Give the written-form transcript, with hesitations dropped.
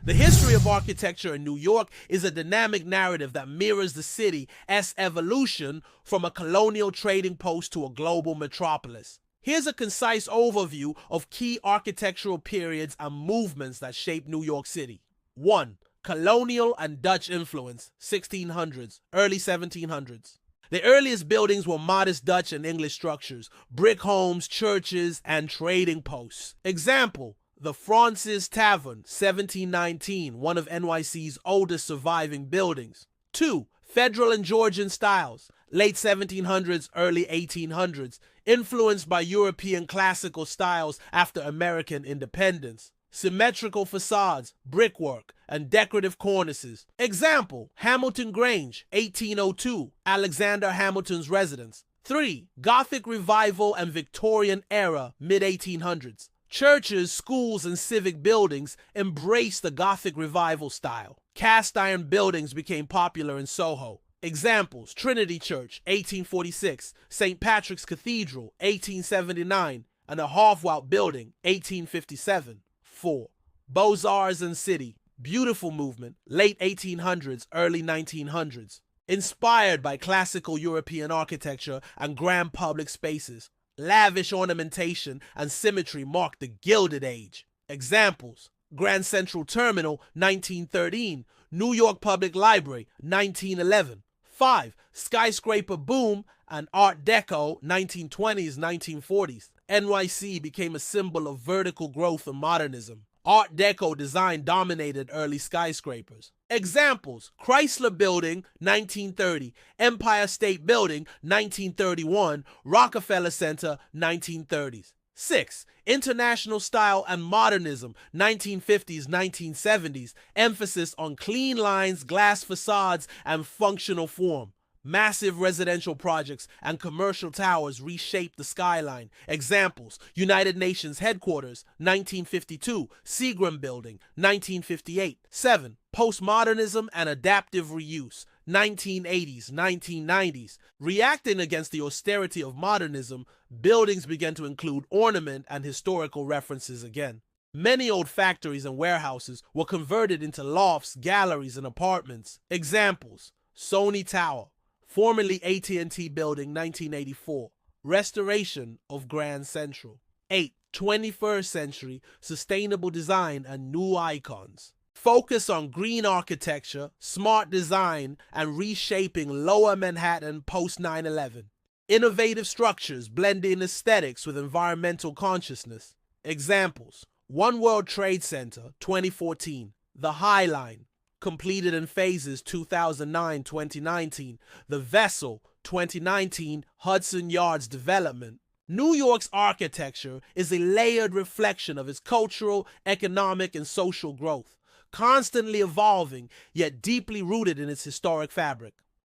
The history of architecture in New York is a dynamic narrative that mirrors the city's evolution from a colonial trading post to a global metropolis. Here's a concise overview of key architectural periods and movements that shaped New York City. 1. Colonial and Dutch influence, 1600s, early 1700s. The earliest buildings were modest Dutch and English structures, brick homes, churches, and trading posts. Example, the Francis Tavern, 1719, one of NYC's oldest surviving buildings. 2. Federal and Georgian styles, late 1700s, early 1800s, influenced by European classical styles after American independence. Symmetrical facades, brickwork, and decorative cornices. Example, Hamilton Grange, 1802, Alexander Hamilton's residence. 3. Gothic Revival and Victorian era, mid-1800s. Churches, schools, and civic buildings embraced the Gothic Revival style. Cast iron buildings became popular in Soho. Examples, Trinity Church, 1846, St. Patrick's Cathedral, 1879, and the Harvard Building, 1857. 4. Beaux-Arts and City, beautiful movement, late 1800s, early 1900s. Inspired by classical European architecture and grand public spaces, lavish ornamentation and symmetry marked the Gilded Age. Examples, Grand Central Terminal, 1913, New York Public Library, 1911. 5. Skyscraper boom and Art Deco, 1920s, 1940s. NYC became a symbol of vertical growth and modernism. Art Deco design dominated early skyscrapers. Examples, Chrysler Building, 1930, Empire State Building, 1931, Rockefeller Center, 1930s. 6. International style and modernism, 1950s, 1970s, emphasis on clean lines, glass facades, and functional form. Massive residential projects and commercial towers reshaped the skyline. Examples, United Nations Headquarters, 1952, Seagram Building, 1958. 7. Postmodernism and adaptive reuse, 1980s, 1990s. Reacting against the austerity of modernism, buildings began to include ornament and historical references again. Many old factories and warehouses were converted into lofts, galleries, and apartments. Examples, Sony Tower, formerly AT&T Building, 1984. Restoration of Grand Central. 8. 21st century sustainable design and new icons. Focus on green architecture, smart design, and reshaping Lower Manhattan post 9/11. Innovative structures blending aesthetics with environmental consciousness. Examples, One World Trade Center, 2014. The High Line, completed in phases 2009-2019, The Vessel, 2019, Hudson Yards development. New York's architecture is a layered reflection of its cultural, economic, and social growth, constantly evolving, yet deeply rooted in its historic fabric.